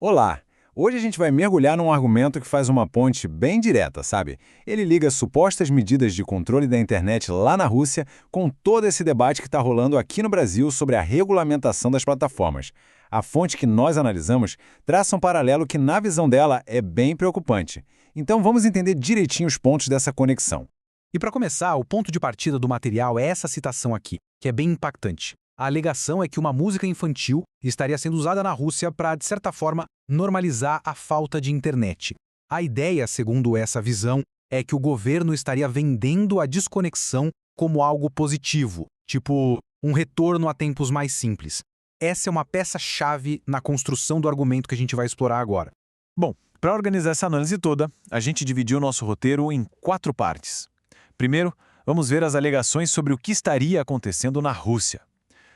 Olá! Hoje a gente vai mergulhar num argumento que faz uma ponte bem direta, sabe? Ele liga supostas medidas de controle da internet lá na Rússia com todo esse debate que está rolando aqui no Brasil sobre a regulamentação das plataformas. A fonte que nós analisamos traça um paralelo que, na visão dela, é bem preocupante. Então vamos entender direitinho os pontos dessa conexão. E para começar, o ponto de partida do material é essa citação aqui, que é bem impactante. A alegação é que uma música infantil estaria sendo usada na Rússia para, de certa forma, normalizar a falta de internet. A ideia, segundo essa visão, é que o governo estaria vendendo a desconexão como algo positivo, tipo um retorno a tempos mais simples. Essa é uma peça-chave na construção do argumento que a gente vai explorar agora. Bom, para organizar essa análise toda, a gente dividiu nosso roteiro em 4 partes. Primeiro, vamos ver as alegações sobre o que estaria acontecendo na Rússia.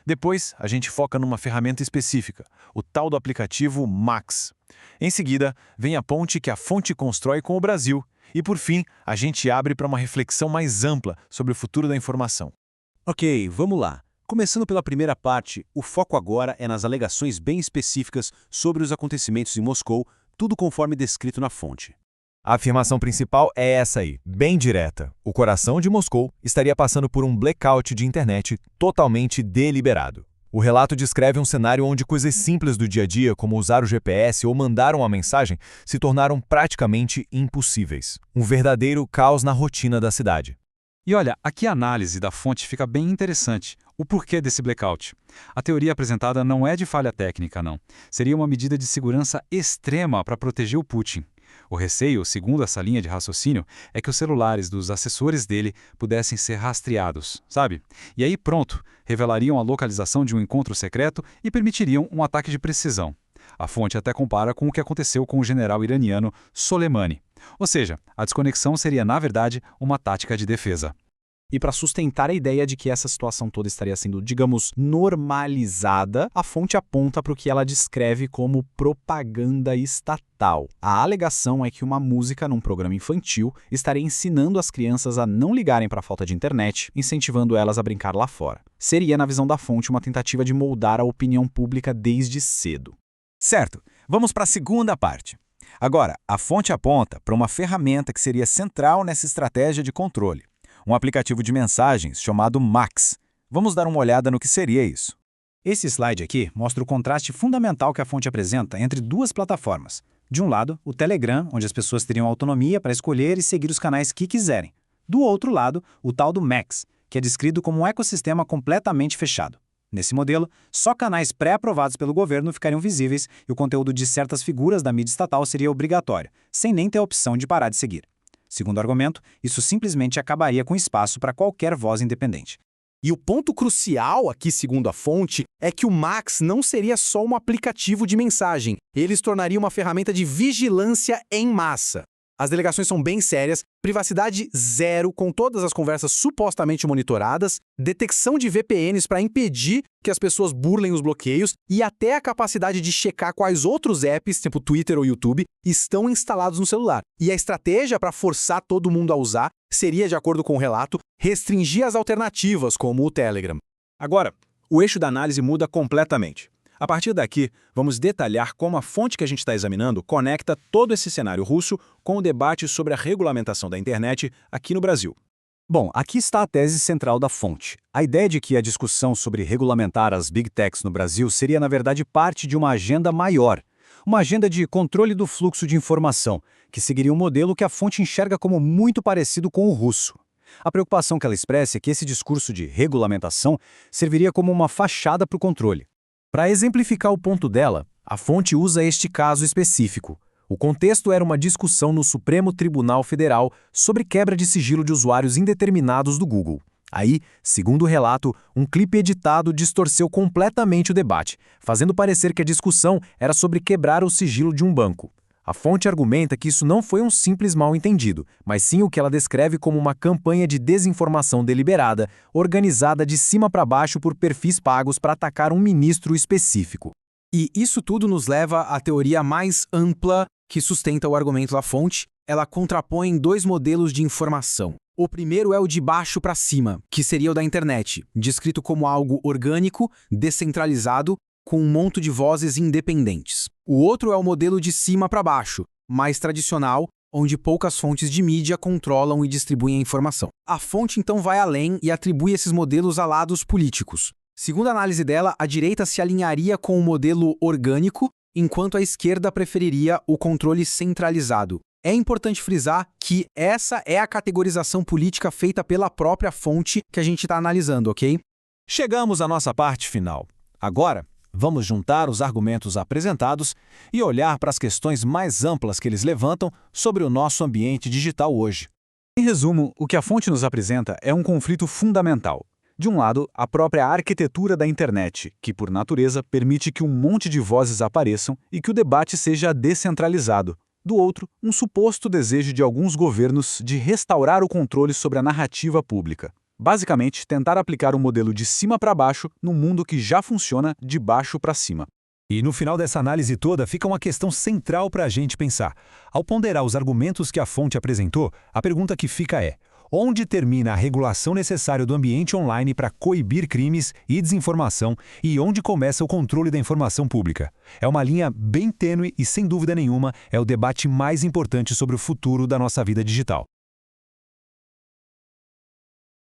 Depois, a gente foca numa ferramenta específica, o tal do aplicativo Max. Em seguida, vem a ponte que a fonte constrói com o Brasil. E, por fim, a gente abre para uma reflexão mais ampla sobre o futuro da informação. Ok, vamos lá. Começando pela primeira parte, o foco agora é nas alegações bem específicas sobre os acontecimentos em Moscou, tudo conforme descrito na fonte. A afirmação principal é essa aí, bem direta. O coração de Moscou estaria passando por um blackout de internet totalmente deliberado. O relato descreve um cenário onde coisas simples do dia a dia, como usar o GPS ou mandar uma mensagem, se tornaram praticamente impossíveis. Um verdadeiro caos na rotina da cidade. E olha, aqui a análise da fonte fica bem interessante. O porquê desse blackout? A teoria apresentada não é de falha técnica, não. Seria uma medida de segurança extrema para proteger o Putin. O receio, segundo essa linha de raciocínio, é que os celulares dos assessores dele pudessem ser rastreados, sabe? E aí pronto, revelariam a localização de um encontro secreto e permitiriam um ataque de precisão. A fonte até compara com o que aconteceu com o general iraniano Soleimani. Ou seja, a desconexão seria, na verdade, uma tática de defesa. E para sustentar a ideia de que essa situação toda estaria sendo, digamos, normalizada, a fonte aponta para o que ela descreve como propaganda estatal. A alegação é que uma música num programa infantil estaria ensinando as crianças a não ligarem para a falta de internet, incentivando elas a brincar lá fora. Seria, na visão da fonte, uma tentativa de moldar a opinião pública desde cedo. Certo, vamos para a segunda parte. Agora, a fonte aponta para uma ferramenta que seria central nessa estratégia de controle. Um aplicativo de mensagens chamado Max. Vamos dar uma olhada no que seria isso. Esse slide aqui mostra o contraste fundamental que a fonte apresenta entre duas plataformas. De um lado, o Telegram, onde as pessoas teriam autonomia para escolher e seguir os canais que quiserem. Do outro lado, o tal do Max, que é descrito como um ecossistema completamente fechado. Nesse modelo, só canais pré-aprovados pelo governo ficariam visíveis e o conteúdo de certas figuras da mídia estatal seria obrigatório, sem nem ter a opção de parar de seguir. Segundo o argumento, isso simplesmente acabaria com espaço para qualquer voz independente. E o ponto crucial aqui, segundo a fonte, é que o Max não seria só um aplicativo de mensagem. Ele se tornaria uma ferramenta de vigilância em massa. As delegações são bem sérias, privacidade zero, com todas as conversas supostamente monitoradas, detecção de VPNs para impedir que as pessoas burlem os bloqueios e até a capacidade de checar quais outros apps, tipo Twitter ou YouTube, estão instalados no celular. E a estratégia para forçar todo mundo a usar seria, de acordo com o relato, restringir as alternativas, como o Telegram. Agora, o eixo da análise muda completamente. A partir daqui, vamos detalhar como a fonte que a gente está examinando conecta todo esse cenário russo com o debate sobre a regulamentação da internet aqui no Brasil. Bom, aqui está a tese central da fonte. A ideia de que a discussão sobre regulamentar as Big Techs no Brasil seria, na verdade, parte de uma agenda maior. Uma agenda de controle do fluxo de informação, que seguiria um modelo que a fonte enxerga como muito parecido com o russo. A preocupação que ela expressa é que esse discurso de regulamentação serviria como uma fachada para o controle. Para exemplificar o ponto dela, a fonte usa este caso específico. O contexto era uma discussão no Supremo Tribunal Federal sobre quebra de sigilo de usuários indeterminados do Google. Aí, segundo o relato, um clipe editado distorceu completamente o debate, fazendo parecer que a discussão era sobre quebrar o sigilo de um banco. A fonte argumenta que isso não foi um simples mal-entendido, mas sim o que ela descreve como uma campanha de desinformação deliberada, organizada de cima para baixo por perfis pagos para atacar um ministro específico. E isso tudo nos leva à teoria mais ampla que sustenta o argumento da fonte. Ela contrapõe 2 modelos de informação. O primeiro é o de baixo para cima, que seria o da internet, descrito como algo orgânico, descentralizado com um monte de vozes independentes. O outro é o modelo de cima para baixo, mais tradicional, onde poucas fontes de mídia controlam e distribuem a informação. A fonte então vai além e atribui esses modelos a lados políticos. Segundo a análise dela, a direita se alinharia com o modelo orgânico, enquanto a esquerda preferiria o controle centralizado. É importante frisar que essa é a categorização política feita pela própria fonte que a gente está analisando, ok? Chegamos à nossa parte final. Agora, vamos juntar os argumentos apresentados e olhar para as questões mais amplas que eles levantam sobre o nosso ambiente digital hoje. Em resumo, o que a fonte nos apresenta é um conflito fundamental. De um lado, a própria arquitetura da internet, que por natureza permite que um monte de vozes apareçam e que o debate seja descentralizado. Do outro, um suposto desejo de alguns governos de restaurar o controle sobre a narrativa pública. Basicamente, tentar aplicar um modelo de cima para baixo num mundo que já funciona de baixo para cima. E no final dessa análise toda fica uma questão central para a gente pensar. Ao ponderar os argumentos que a fonte apresentou, a pergunta que fica é: onde termina a regulação necessária do ambiente online para coibir crimes e desinformação e onde começa o controle da informação pública? É uma linha bem tênue e, sem dúvida nenhuma, é o debate mais importante sobre o futuro da nossa vida digital.